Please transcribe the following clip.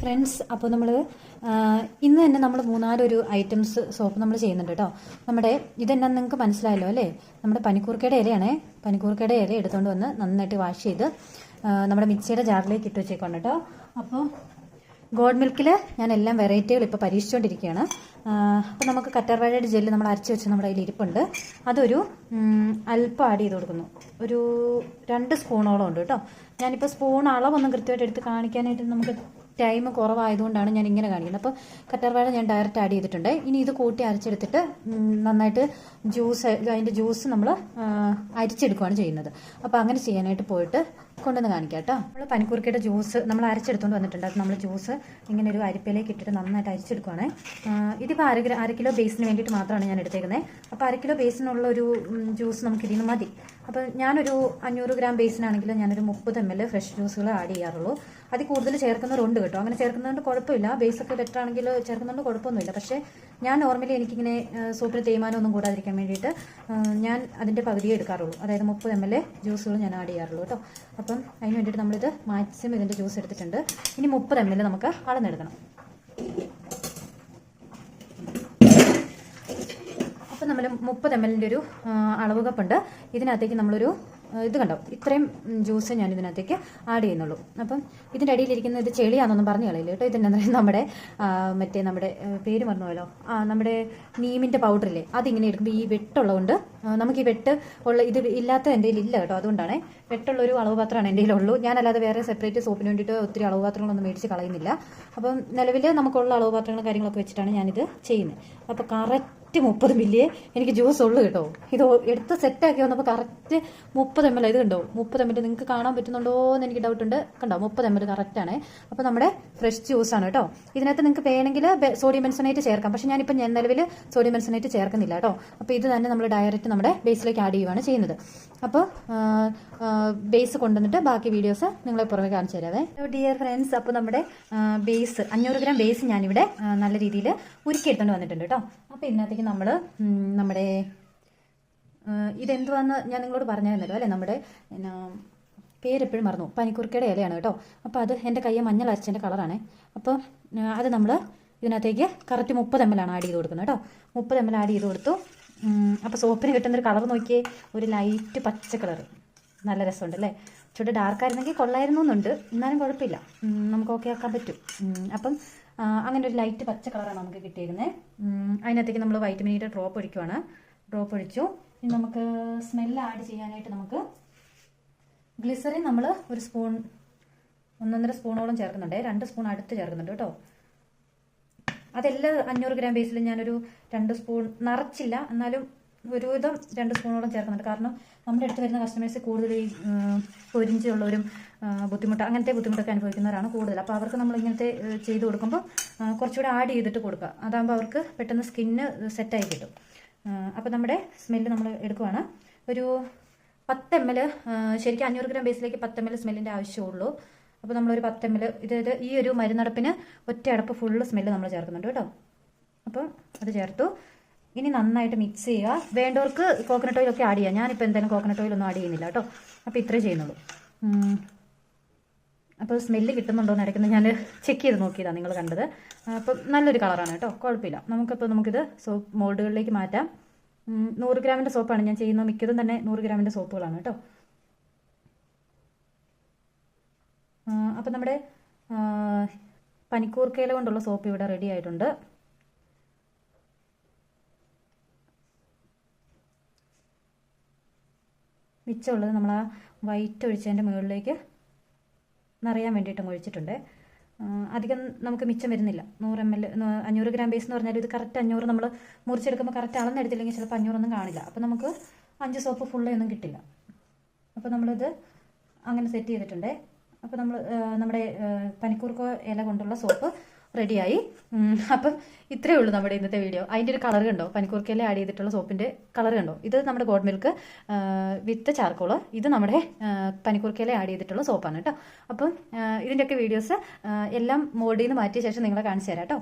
Friends, അപ്പോൾ നമ്മൾ ഇന്ന് തന്നെ നമ്മൾ മൂന്നാലൊരു ഐറ്റംസ് സോപ്പ് നമ്മൾ ചെയ്യുന്നുണ്ട് കേട്ടോ. നമ്മുടെ ഇതെന്നാന്ന് നിങ്ങൾക്ക് മനസ്സിലായല്ലോ അല്ലേ? നമ്മുടെ പനിക്കൂർക്കയുടെ ഇലയാണേ. പനിക്കൂർക്കയുടെ ഇല എടുത്തുകൊണ്ട് വന്ന് നന്നായിട്ട് വാഷ് ചെയ്ത് നമ്മുടെ മിക്സിയുടെ ജാറിലേക്ക് ഇട്ട് വെച്ചേക്കാണ് കേട്ടോ. അപ്പോൾ ഗോഡ് മിൽക്കിൽ ഞാൻ എല്ലാം വെറൈറ്റികൾ ഇപ്പോൾ പരീക്ഷിച്ചുകൊണ്ടിരിക്കുകയാണ്. അപ്പോൾ നമുക്ക് കറ്റാർവാഴയുടെ ജെല്ല് നമ്മൾ അരച്ച് വെച്ച് നമ്മുടെ കയ്യിൽ ഇരിപ്പുണ്ട്. അതൊരു അല്പം ആഡ് ചെയ്ത് കൊടുക്കുന്നു. ഒരു 2 സ്പൂണോളം ഉണ്ട് കേട്ടോ. ഞാനിപ്പോൾ സ്പൂൺ അളവൊന്നും കൃത്യമായിട്ട് എടുത്ത് കാണിക്കാനായിട്ട് നമുക്ക് ടൈം കുറവായതുകൊണ്ടാണ് ഞാൻ ഇങ്ങനെ കാണിക്കുന്നത്. അപ്പോൾ കറ്റാർവാഴ ഞാൻ ഡയറക്റ്റ് ആഡ് ചെയ്തിട്ടുണ്ട്. ഇനി ഇത് കൂട്ടി അരച്ചെടുത്തിട്ട് നന്നായിട്ട് അതിൻ്റെ ജ്യൂസ് നമ്മൾ അരിച്ചെടുക്കുകയാണ് ചെയ്യുന്നത്. അപ്പോൾ അങ്ങനെ ചെയ്യാനായിട്ട് പോയിട്ട് കൊണ്ടുവന്ന് കാണിക്കാം കേട്ടോ. നമ്മൾ പനിക്കൂർക്കയുടെ ജ്യൂസ് നമ്മൾ അരച്ചെടുത്തുകൊണ്ട് വന്നിട്ടുണ്ട്. അത് നമ്മൾ ജ്യൂസ് ഇങ്ങനെ ഒരു അരിപ്പയിലേക്ക് ഇട്ടിട്ട് നന്നായിട്ട് അരിച്ചെടുക്കുകയാണ്. ഇതിപ്പോൾ അര കിലോ ബേസിന് വേണ്ടിയിട്ട് മാത്രമാണ് ഞാൻ എടുത്തേക്കുന്നത്. അപ്പോൾ 1 കിലോ ബേസിനുള്ള ഒരു ജ്യൂസ് നമുക്ക് ഇതിന് മതി. അപ്പോൾ ഞാനൊരു 500 ഗ്രാം ബേസിനാണെങ്കിലും ഞാനൊരു 30 ml ഫ്രഷ് ജ്യൂസുകൾ ആഡ് ചെയ്യാറുള്ളൂ. അതിൽ കൂടുതൽ ചേർക്കുന്നവരുണ്ട് കേട്ടോ. അങ്ങനെ ചേർക്കുന്നതുകൊണ്ട് കുഴപ്പമില്ല. ബേസൊക്കെ ബെറ്റർ ആണെങ്കിൽ ചേർക്കുന്നതുകൊണ്ട് കുഴപ്പമൊന്നുമില്ല. പക്ഷേ ഞാൻ നോർമലി എനിക്കിങ്ങനെ സോപ്പിന് തേയ്മാനമൊന്നും കൂടാതിരിക്കാൻ വേണ്ടിയിട്ട് ഞാൻ അതിൻ്റെ പകുതിയേ എടുക്കാറുള്ളൂ. അതായത് 30 ml ജ്യൂസുകൾ ഞാൻ ആഡ് ചെയ്യാറുള്ളൂ കേട്ടോ. അപ്പം അതിന് വേണ്ടിയിട്ട് നമ്മളിത് മാക്സിമം ഇതിൻ്റെ ജ്യൂസ് എടുത്തിട്ടുണ്ട്. ഇനി 30 ml നമുക്ക് അളന്നെടുക്കണം. അപ്പം നമ്മൾ 30 ml ഒരു അളവ് കപ്പുണ്ട്. ഇതിനകത്തേക്ക് നമ്മളൊരു ഇത് കണ്ടോ, ഇത്രയും ജ്യൂസ് ഞാൻ ഇതിനകത്തേക്ക് ആഡ് ചെയ്യുന്നുള്ളൂ. അപ്പം ഇതിൻ്റെ അടിയിലിരിക്കുന്ന ഇത് ചെളിയാണെന്നൊന്നും പറഞ്ഞു കളയില്ല കേട്ടോ. ഇതിൻ്റെ നമ്മുടെ നമ്മുടെ പേര് മറന്നുപോയല്ലോ, നമ്മുടെ നീമിൻ്റെ പൗഡറില്ലേ, അതിങ്ങനെ എടുക്കുമ്പോൾ ഈ വെട്ടുള്ളതുകൊണ്ട് നമുക്ക് ഈ വെട്ട് ഉള്ള ഇത് ഇല്ലാത്ത എൻ്റെ ഇല്ല കേട്ടോ. അതുകൊണ്ടാണ് വെട്ടുള്ളൊരു അളവ് പാത്രമാണ് എൻ്റെ കയ്യിലുള്ളൂ. ഞാനല്ലാതെ വേറെ സെപ്പറേറ്റ് സോപ്പിന് വേണ്ടിയിട്ട് ഒത്തിരി അളവ് പാത്രങ്ങളൊന്നും മേടിച്ച് കളയുന്നില്ല. അപ്പം നിലവിൽ നമുക്കുള്ള അളവ് പാത്രങ്ങളും കാര്യങ്ങളൊക്കെ വെച്ചിട്ടാണ് ഞാനിത് ചെയ്യുന്നത്. അപ്പോൾ കറക്റ്റ് 30 ml എനിക്ക് ജ്യൂസ് ഉള്ളു കേട്ടോ. ഇത് എടുത്ത് സെറ്റാക്കി വന്നപ്പോൾ കറക്റ്റ് 30 ml. ഇത് കണ്ടോ 30 ml നിങ്ങൾക്ക് കാണാൻ പറ്റുന്നുണ്ടോ എന്ന് എനിക്ക് ഡൗട്ട് ഉണ്ട്. കണ്ടോ 30 ml കറക്റ്റാണ്. അപ്പോൾ നമ്മുടെ ഫ്രഷ് ജ്യൂസാണ് കേട്ടോ. ഇതിനകത്ത് നിങ്ങൾക്ക് വേണമെങ്കിൽ സോഡിയം ബെൻസനേറ്റ് ചേർക്കാം. പക്ഷേ ഞാനിപ്പോൾ നിലവിൽ സോഡിയം ബെൻസനേറ്റ് ചേർക്കുന്നില്ല കേട്ടോ. അപ്പോൾ ഇത് തന്നെ നമ്മൾ ഡയറക്റ്റ് നമ്മുടെ ബേസിലേക്ക് ആഡ് ചെയ്യുകയാണ് ചെയ്യുന്നത്. അപ്പോൾ ബേസ് കൊണ്ടുവന്നിട്ട് ബാക്കി വീഡിയോസ് നിങ്ങളെ പുറമെ കാണിച്ചു തരാവേ. ഡിയർ ഫ്രണ്ട്സ്, അപ്പോൾ നമ്മുടെ ബേസ് 500 ഗ്രാം ബേസ് ഞാനിവിടെ നല്ല രീതിയിൽ ഉരുക്കിയെടുത്തുകൊണ്ട് വന്നിട്ടുണ്ട് കേട്ടോ. അപ്പോൾ ഇതിനകത്തേക്ക് നമ്മൾ നമ്മുടെ ഇതെന്തുവാന്ന് ഞാൻ നിങ്ങളോട് പറഞ്ഞായിരുന്നല്ലോ അല്ലേ. നമ്മുടെ പേരെപ്പോഴും മറന്നു, പനിക്കൂർക്കയുടെ ഇലയാണ് കേട്ടോ. അപ്പോൾ അത് എൻ്റെ കയ്യെ മഞ്ഞൾ അരച്ചതിൻ്റെ കളറാണ്. അപ്പോൾ അത് നമ്മൾ ഇതിനകത്തേക്ക് കറക്റ്റ് 30 ml ആണ് ആഡ് ചെയ്ത് കൊടുക്കുന്നത് കേട്ടോ. 30 ml ആഡ് ചെയ്ത് കൊടുത്തു. അപ്പോൾ സോപ്പിന് കിട്ടുന്നൊരു കളർ നോക്കിയേ, ഒരു ലൈറ്റ് പച്ച കളർ. നല്ല രസമുണ്ട് അല്ലേ. ചൂട് ഡാർക്കായിരുന്നെങ്കിൽ കൊള്ളായിരുന്നു എന്നുണ്ട്, എന്നാലും കുഴപ്പമില്ല, നമുക്ക് ഓക്കെ ആക്കാൻ പറ്റും. അപ്പം അങ്ങനെ ഒരു ലൈറ്റ് പച്ച കളറാണ് നമുക്ക് കിട്ടിയിരുന്നത്. അതിനകത്തേക്ക് നമ്മൾ വൈറ്റമിൻ ഇയുടെ ഡ്രോപ്പ് ഒഴിക്കുവാണ്. ഡ്രോപ്പ് ഒഴിച്ചു. ഇനി നമുക്ക് സ്മെല്ല് ആഡ് ചെയ്യാനായിട്ട് നമുക്ക് ഗ്ലിസറിൻ നമ്മൾ ഒരു സ്പൂൺ 1.5 സ്പൂണോളം ചേർക്കുന്നുണ്ട്. 2 സ്പൂൺ അടുത്ത് ചേർക്കുന്നുണ്ട് കേട്ടോ. അതെല്ലാം 500 ഗ്രാം ബേസിൽ ഞാനൊരു 2 സ്പൂൺ നിറച്ചില്ല, എന്നാലും ഒരുവിധം 2 സ്പൂണോളം ചേർക്കുന്നുണ്ട്. കാരണം നമ്മുടെ അടുത്ത് വരുന്ന കസ്റ്റമേഴ്സ് കൂടുതൽ ഈ പൊരിഞ്ചുള്ളവരും അങ്ങനത്തെ ബുദ്ധിമുട്ടൊക്കെ അനുഭവിക്കുന്നവരാണ് കൂടുതൽ. അപ്പോൾ അവർക്ക് നമ്മൾ ഇങ്ങനത്തെ ചെയ്ത് കൊടുക്കുമ്പോൾ കുറച്ചുകൂടെ ആഡ് ചെയ്തിട്ട് കൊടുക്കുക. അതാകുമ്പോൾ അവർക്ക് പെട്ടെന്ന് സ്കിന്ന് സെറ്റായി കിട്ടും. അപ്പോൾ നമ്മുടെ സ്മെല്ല് നമ്മൾ എടുക്കുവാണ്. ഒരു 10 ml, ശരിക്കും 500 ഗ്രാം ബേസിലേക്ക് 10 ml സ്മെല്ലിൻ്റെ ആവശ്യമുള്ളൂ. അപ്പോൾ നമ്മളൊരു 10 ml ഇത് ഈ ഒരു മരുന്നടപ്പിന് ഒറ്റ അടപ്പ് ഫുള്ള് സ്മെല്ല് നമ്മൾ ചേർക്കുന്നുണ്ട് കേട്ടോ. അപ്പോൾ അത് ചേർത്തു. ഇനി നന്നായിട്ട് മിക്സ് ചെയ്യുക. വേണ്ടവർക്ക് കോക്കനട്ട് ഓയിലൊക്കെ ആഡ് ചെയ്യാം. ഞാനിപ്പോൾ എന്തായാലും കോക്കനട്ട് ഓയിലൊന്നും ആഡ് ചെയ്യുന്നില്ല കേട്ടോ. അപ്പോൾ ഇത്രേ ചെയ്യുന്നുള്ളൂ. അപ്പോൾ സ്മെല്ല് കിട്ടുന്നുണ്ടോയെന്ന് ഇടയ്ക്കുന്നത് ഞാൻ ചെക്ക് ചെയ്ത് നോക്കിയതാണ്, നിങ്ങൾ കണ്ടത്. അപ്പം നല്ലൊരു കളറാണ് കേട്ടോ, കുഴപ്പമില്ല. നമുക്കിത് സോപ്പ് മോൾഡുകളിലേക്ക് മാറ്റാം. 100 ഗ്രാമിൻ്റെ സോപ്പാണ് ഞാൻ ചെയ്യുന്നത്. മിക്കതും തന്നെ 100 ഗ്രാമിൻ്റെ സോപ്പുകളാണ് കേട്ടോ. അപ്പം നമ്മുടെ പനിക്കൂർക്കയില കൊണ്ടുള്ള സോപ്പ് ഇവിടെ റെഡി ആയിട്ടുണ്ട്. മിച്ചമുള്ളത് നമ്മൾ ആ വൈറ്റ് ഒഴിച്ചതിൻ്റെ മുകളിലേക്ക് നിറയാൻ വേണ്ടിയിട്ടും ഒഴിച്ചിട്ടുണ്ട്. അധികം നമുക്ക് മിച്ചം വരുന്നില്ല. 100 ml 500 ഗ്രാം ബേസ് എന്ന് പറഞ്ഞാൽ ഇത് കറക്റ്റ് 500 നമ്മൾ മുറിച്ചെടുക്കുമ്പോൾ കറക്റ്റ് അളന്നെടുത്തില്ലെങ്കിൽ ചിലപ്പോൾ 500 കാണില്ല. അപ്പോൾ നമുക്ക് 5 സോപ്പ് ഫുള്ളൊന്നും കിട്ടില്ല. അപ്പോൾ നമ്മളിത് അങ്ങനെ സെറ്റ് ചെയ്തിട്ടുണ്ട്. അപ്പോൾ നമ്മൾ നമ്മുടെ പനിക്കൂർക്ക ഇല കൊണ്ടുള്ള സോപ്പ് റെഡിയായി. അപ്പം ഇത്രയേ ഉള്ളൂ നമ്മുടെ ഇന്നത്തെ വീഡിയോ. അതിൻ്റെ ഒരു കളർ കണ്ടോ, പനിക്കൂർക്കയില ആഡ് ചെയ്തിട്ടുള്ള സോപ്പിൻ്റെ കളർ കണ്ടോ. ഇത് നമ്മുടെ ഗോഡ് മിൽക്ക് വിത്ത് ചാർക്കോള്, ഇത് നമ്മുടെ പനിക്കൂർക്കയില ആഡ് ചെയ്തിട്ടുള്ള സോപ്പാണ് കേട്ടോ. അപ്പം ഇതിൻ്റെയൊക്കെ വീഡിയോസ് എല്ലാം മോൾഡിൽ നിന്ന് മാറ്റിയ ശേഷം നിങ്ങളെ കാണിച്ചു തരാം കേട്ടോ.